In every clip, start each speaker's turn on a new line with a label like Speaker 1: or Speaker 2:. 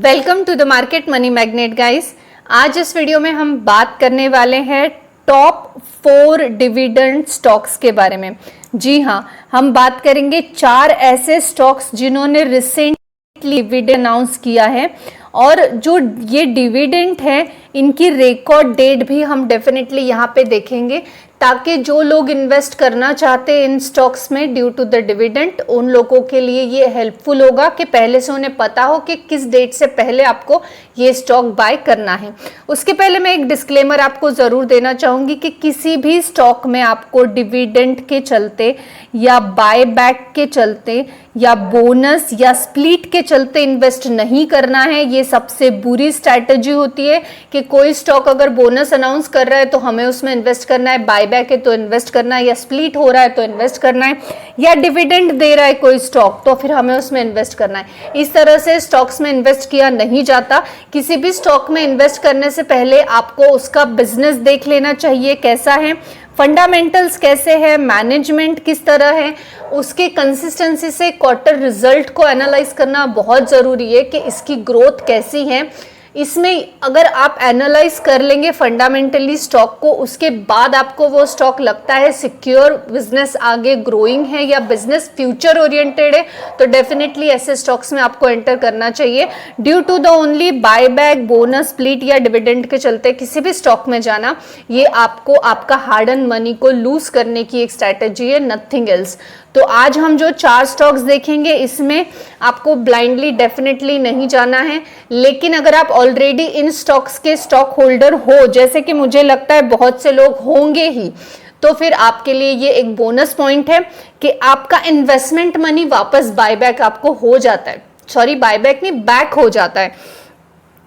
Speaker 1: Welcome to the market money magnet guys. आज इस video में हम बात करने वाले हैं टॉप 4 डिविडेंड स्टॉक्स के बारे में। जी हाँ, हम बात करेंगे 4 ऐसे स्टॉक्स जिन्होंने रिसेंटली डिविडेंड अनाउंस किया है और जो ये डिविडेंड है इनकी रिकॉर्ड डेट भी हम डेफिनेटली यहाँ पे देखेंगे ताकि जो लोग इन्वेस्ट करना चाहते हैं इन स्टॉक्स में ड्यू टू द डिविडेंड, उन लोगों के लिए ये हेल्पफुल होगा कि पहले से उन्हें पता हो कि किस डेट से पहले आपको ये स्टॉक बाय करना है। उसके पहले मैं एक डिस्क्लेमर आपको ज़रूर देना चाहूँगी कि किसी भी स्टॉक में आपको डिविडेंड के चलते या बाय बैक के चलते या बोनस या स्प्लिट के चलते इन्वेस्ट नहीं करना है। ये सबसे बुरी स्ट्रैटेजी होती है कि कोई स्टॉक अगर बोनस अनाउंस कर रहा है तो हमें उसमें इन्वेस्ट करना है, बायबैक है तो इन्वेस्ट करना है, या स्प्लिट हो रहा है तो इन्वेस्ट करना है, या डिविडेंड दे रहा है कोई स्टॉक तो फिर हमें उसमें इन्वेस्ट करना है। इस तरह से स्टॉक्स में इन्वेस्ट किया नहीं जाता। किसी भी स्टॉक में इन्वेस्ट करने से पहले आपको उसका बिजनेस देख लेना चाहिए, कैसा है, फंडामेंटल्स कैसे है, मैनेजमेंट किस तरह है, उसके कंसिस्टेंसी से क्वार्टर रिजल्ट को एनालाइज करना बहुत ज़रूरी है कि इसकी ग्रोथ कैसी है। इसमें अगर आप एनालाइज कर लेंगे फंडामेंटली स्टॉक को, उसके बाद आपको वो स्टॉक लगता है सिक्योर, बिजनेस आगे ग्रोइंग है या बिजनेस फ्यूचर ओरिएंटेड है, तो डेफिनेटली ऐसे स्टॉक्स में आपको एंटर करना चाहिए। Due to the only buyback, bonus, split या डिविडेंड के चलते किसी भी स्टॉक में जाना, ये आपको आपका हार्ड एंड मनी को लूज करने की एक स्ट्रैटेजी है, नथिंग एल्स। तो आज हम जो 4 स्टॉक्स देखेंगे इसमें आपको ब्लाइंडली डेफिनेटली नहीं जाना है, लेकिन अगर आप ऑलरेडी इन स्टॉक्स के स्टॉक होल्डर हो, जैसे कि मुझे लगता है बहुत से लोग होंगे ही, तो फिर आपके लिए ये एक बोनस पॉइंट है कि आपका इन्वेस्टमेंट मनी वापस बायबैक आपको हो जाता है, सॉरी बायबैक नहीं, बैक हो जाता है।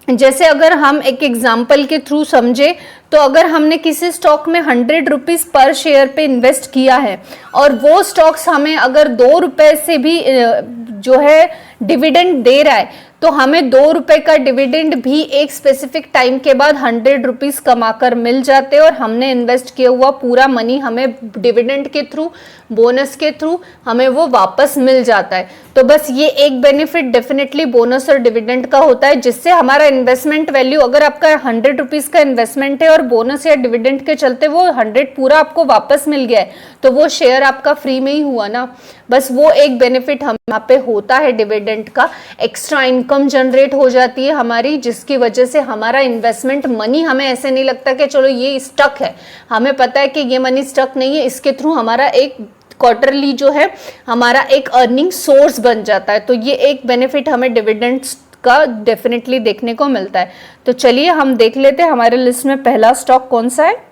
Speaker 1: जैसे अगर हम एक एग्जाम्पल के थ्रू समझे तो अगर हमने किसी स्टॉक में 100 रुपीज़ पर शेयर पे इन्वेस्ट किया है और वो स्टॉक्स हमें अगर 2 रुपए से भी जो है डिविडेंड दे रहा है, तो हमें 2 रुपए का डिविडेंड भी एक स्पेसिफिक टाइम के बाद 100 रुपीज़ कमाकर मिल जाते हैं और हमने इन्वेस्ट किया हुआ पूरा मनी हमें डिविडेंड के थ्रू, बोनस के थ्रू हमें वो वापस मिल जाता है। तो बस ये एक बेनिफिट डेफिनेटली बोनस और डिविडेंड का होता है, जिससे हमारा इन्वेस्टमेंट वैल्यू, अगर आपका 100 रुपीज़ का इन्वेस्टमेंट है और बोनस या डिविडेंड के चलते वो 100 पूरा आपको वापस मिल गया है, तो वो शेयर आपका फ्री में ही हुआ ना। बस वो एक बेनिफिट हम यहाँ पे होता है डिविडेंड का, एक्स्ट्रा इनकम जनरेट हो जाती है हमारी, जिसकी वजह से हमारा इन्वेस्टमेंट मनी, हमें ऐसे नहीं लगता कि चलो ये स्टक है, हमें पता है कि ये मनी स्टक नहीं है, इसके थ्रू हमारा एक क्वार्टरली जो है हमारा एक अर्निंग सोर्स बन जाता है। तो ये एक बेनिफिट हमें डिविडेंड्स का डेफिनेटली देखने को मिलता है। तो चलिए हम देख लेते हैं हमारे लिस्ट में पहला स्टॉक कौन सा है।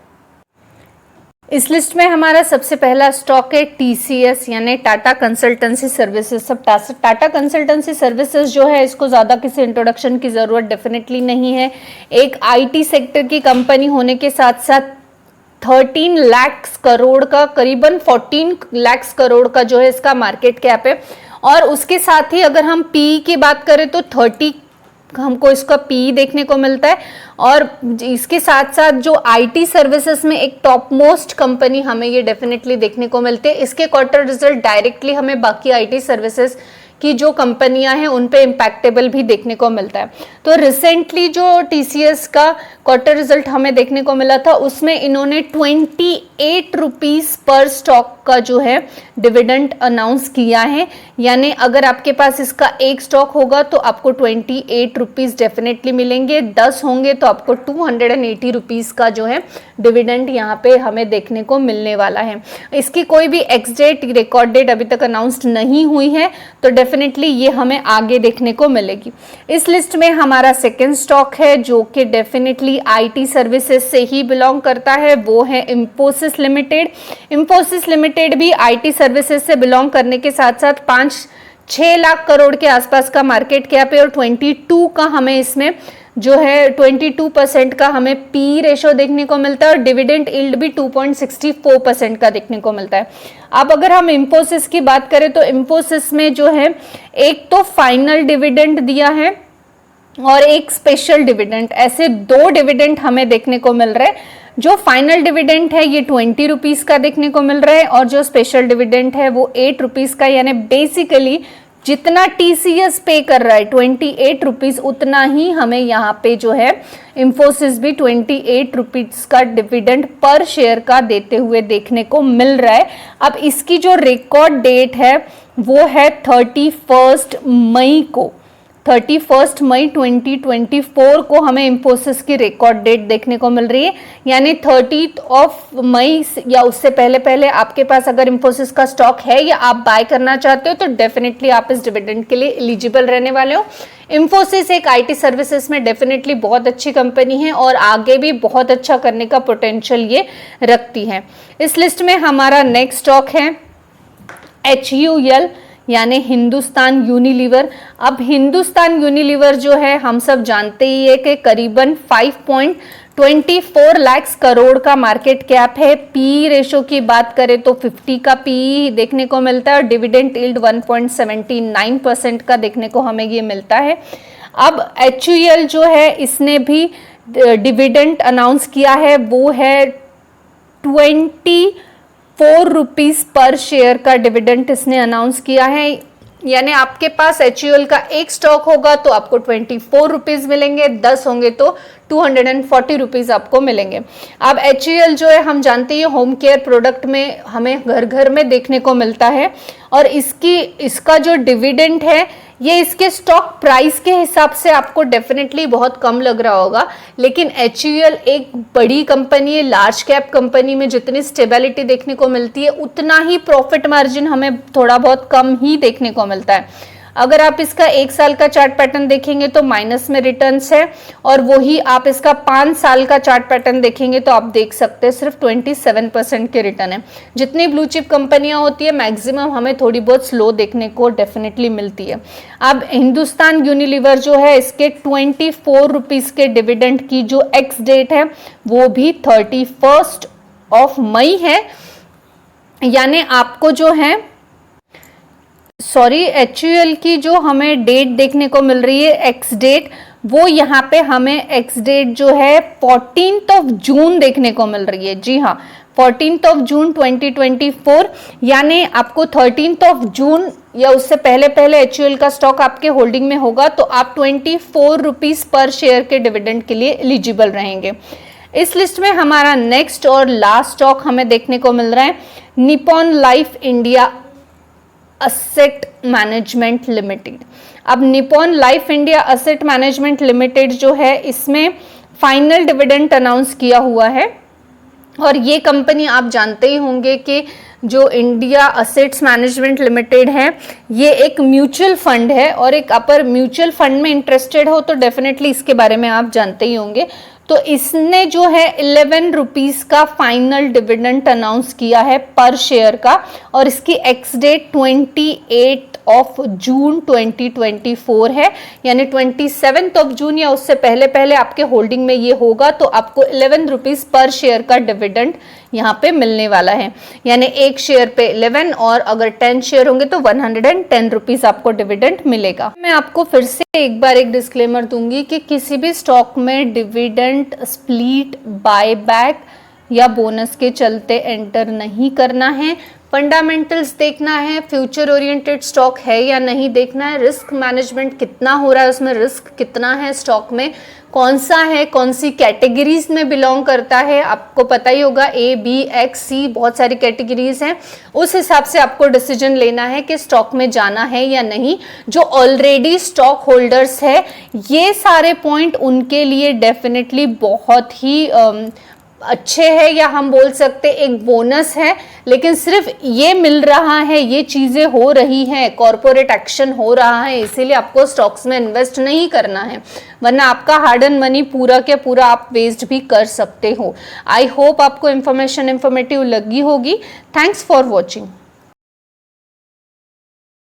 Speaker 1: इस लिस्ट में हमारा सबसे पहला स्टॉक है TCS यानी टाटा कंसल्टेंसी सर्विसेज। सब टाटा कंसल्टेंसी सर्विसेज जो है, इसको ज़्यादा किसी इंट्रोडक्शन की ज़रूरत डेफिनेटली नहीं है। एक IT सेक्टर की कंपनी होने के साथ साथ 13 लाख करोड़ का, करीबन 14 लाख करोड़ का जो है इसका मार्केट कैप है। और उसके साथ ही अगर हम PE की बात करें तो 30 हमको इसका PE देखने को मिलता है। और इसके साथ साथ जो IT सर्विसेज में एक टॉप मोस्ट कंपनी हमें ये डेफिनेटली देखने को मिलते हैं। इसके क्वार्टर रिजल्ट डायरेक्टली हमें बाकी IT सर्विसेज की जो कंपनियां हैं उन पे इम्पैक्टेबल भी देखने को मिलता है। तो रिसेंटली जो TCS का क्वार्टर रिजल्ट हमें देखने को मिला था, उसमें इन्होंने 28 रुपीज़ पर स्टॉक का जो है डिविडेंड अनाउंस किया है। यानी अगर आपके पास इसका एक स्टॉक होगा तो आपको 28 रुपीज़ डेफिनेटली मिलेंगे, 10 होंगे तो आपको 280 रुपीज़ का जो है डिविडेंड यहाँ पे हमें देखने को मिलने वाला है। इसकी कोई भी एक्स डेट, रिकॉर्ड डेट अभी तक अनाउंस्ड नहीं हुई है, तो डेफिनेटली ये हमें आगे देखने को मिलेगी। इस लिस्ट में हमारा सेकेंड स्टॉक है जो कि डेफिनेटली IT सर्विसेज से ही बिलोंग करता है, वो है इंफोसिस लिमिटेड। इंफोसिस लिमिटेड भी IT सर्विसेज से बिलोंग करने के साथ साथ 5-6 लाख करोड़ के आसपास का मार्केट कैप है और 22 का हमें इसमें जो है 22% का हमें PE रेशो देखने को मिलता है और डिविडेंड यील्ड भी 2.64% का देखने को मिलता है। अब अगर हम इंफोसिस की बात करें तो इंफोसिस में जो है एक तो फाइनल डिविडेंड दिया है और एक स्पेशल डिविडेंड, ऐसे 2 डिविडेंड हमें देखने को मिल रहे हैं। जो फाइनल डिविडेंड है ये 20 रुपीज़ का देखने को मिल रहा है और जो स्पेशल डिविडेंड है वो 8 रुपीज़ का, यानी बेसिकली जितना TCS पे कर रहा है 28 रुपीज़, उतना ही हमें यहाँ पे जो है इंफोसिस भी 28 रुपीज़ का डिविडेंड पर शेयर का देते हुए देखने को मिल रहा है। अब इसकी जो रिकॉर्ड डेट है वो है 31 मई को, 31 मई 2024 को हमें इंफोसिस की रिकॉर्ड डेट देखने को मिल रही है। यानी 30 मई या उससे पहले पहले आपके पास अगर इंफोसिस का स्टॉक है या आप बाय करना चाहते हो तो डेफिनेटली आप इस डिविडेंड के लिए एलिजिबल रहने वाले हो। इंफोसिस एक IT सर्विसेज में डेफिनेटली बहुत अच्छी कंपनी है और आगे भी बहुत अच्छा करने का पोटेंशियल ये रखती है। इस लिस्ट में हमारा नेक्स्ट स्टॉक है HUL यानी हिंदुस्तान यूनिलीवर। अब हिंदुस्तान यूनिलीवर जो है हम सब जानते ही है कि करीबन 5.24 लाख करोड़ का मार्केट कैप है। पी रेशो की बात करें तो 50 का पी देखने को मिलता है और डिविडेंड यील्ड 1.79% का देखने को हमें ये मिलता है। अब HUL जो है इसने भी डिविडेंड अनाउंस किया है, वो है 24 रुपीज़ पर शेयर का डिविडेंड इसने अनाउंस किया है। यानी आपके पास HUL का एक स्टॉक होगा तो आपको 24 रुपीज़ मिलेंगे, 10 होंगे तो 240 रुपीज़ आपको मिलेंगे। अब HUL जो है हम जानते हैं होम केयर प्रोडक्ट में हमें घर घर में देखने को मिलता है और इसका जो डिविडेंड है ये इसके स्टॉक प्राइस के हिसाब से आपको डेफिनेटली बहुत कम लग रहा होगा, लेकिन HUL एक बड़ी कंपनी है, लार्ज कैप कंपनी में जितनी स्टेबिलिटी देखने को मिलती है उतना ही प्रॉफिट मार्जिन हमें थोड़ा बहुत कम ही देखने को मिलता है। अगर आप इसका 1 साल का चार्ट पैटर्न देखेंगे तो माइनस में रिटर्न्स है और वही आप इसका 5 साल का चार्ट पैटर्न देखेंगे तो आप देख सकते हैं सिर्फ 27% के रिटर्न है। जितनी ब्लू चिप कंपनियां होती है मैक्सिमम हमें थोड़ी बहुत स्लो देखने को डेफिनेटली मिलती है। अब हिंदुस्तान यूनिलीवर जो है इसके 24 रुपीज़ के डिविडेंड की जो एक्स डेट है वो भी 31 मई है। यानी आपको जो है HUL की जो हमें डेट देखने को मिल रही है एक्स डेट, वो यहाँ पे हमें एक्स डेट जो है 14 जून देखने को मिल रही है। जी हाँ, 14 जून 2024। यानी आपको 13 जून या उससे पहले पहले HUL का स्टॉक आपके होल्डिंग में होगा तो आप 24 रुपीज़ पर शेयर के डिविडेंड के लिए एलिजिबल रहेंगे। इस लिस्ट में हमारा नेक्स्ट और लास्ट स्टॉक हमें देखने को मिल रहा है Nippon Life India Asset Management Limited. अब Nippon Life India Asset Management Limited जो है इसमें फाइनल डिविडेंड अनाउंस किया हुआ है और ये कंपनी आप जानते ही होंगे कि जो इंडिया असेट्स मैनेजमेंट लिमिटेड है ये एक म्यूचुअल फंड है और एक अपर म्यूचुअल फंड में इंटरेस्टेड हो तो डेफिनेटली इसके बारे में आप जानते ही होंगे। तो इसने जो है 11 रुपीज़ का फाइनल डिविडेंड अनाउंस किया है पर शेयर का और इसकी एक्स डेट 28 जून 2024 है। यानी 27 जून या उससे पहले पहले आपके होल्डिंग में ये होगा तो आपको 11 रुपीज़ पर शेयर का डिविडेंड यहाँ पे मिलने वाला है। यानी एक शेयर पे 11 और अगर 10 शेयर होंगे तो 110 रुपीज़ आपको डिविडेंड मिलेगा। मैं आपको फिर से एक बार एक डिस्क्लेमर दूंगी कि किसी भी स्टॉक में डिविडेंड स्प्लिट, बायबैक या बोनस के चलते एंटर नहीं करना है। फंडामेंटल्स देखना है, फ्यूचर ओरिएंटेड स्टॉक है या नहीं देखना है, रिस्क मैनेजमेंट कितना हो रहा है, उसमें रिस्क कितना है, स्टॉक में कौन सा है, कौन सी कैटेगरीज में बिलोंग करता है, आपको पता ही होगा A, B, X, C बहुत सारी कैटेगरीज हैं। उस हिसाब से आपको डिसीजन लेना है कि स्टॉक में जाना है या नहीं। जो ऑलरेडी स्टॉक होल्डर्स है ये सारे पॉइंट उनके लिए डेफिनेटली बहुत ही अच्छे हैं या हम बोल सकते एक बोनस है, लेकिन सिर्फ ये मिल रहा है, ये चीज़ें हो रही हैं, कॉरपोरेट एक्शन हो रहा है, इसीलिए आपको स्टॉक्स में इन्वेस्ट नहीं करना है, वरना आपका हार्ड एंड मनी पूरा के पूरा आप वेस्ट भी कर सकते हो। आई होप आपको इन्फॉर्मेटिव लगी होगी। Thanks for watching.